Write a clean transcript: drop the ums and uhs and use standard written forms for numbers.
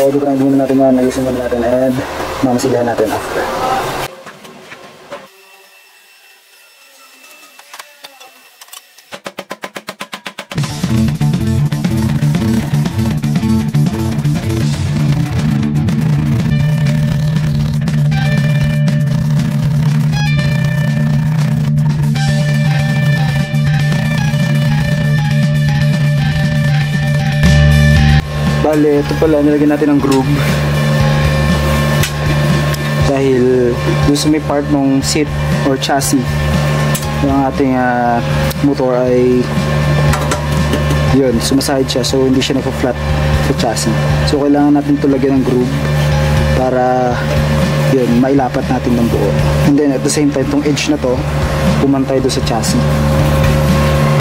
So, i-grind muna natin yan, ayusin muna natin and mamasigahan natin after. Bale, ito pala, nilagyan natin ng groove dahil dun sa may part ng seat or chassis ng ating motor ay yun, sumasahid siya, so hindi siya nagpa-flat sa chassis. So kailangan natin ito lagyan ng groove para yun, mailapat natin ng buo, and then at the same time, itong edge na to pumantay doon sa chassis.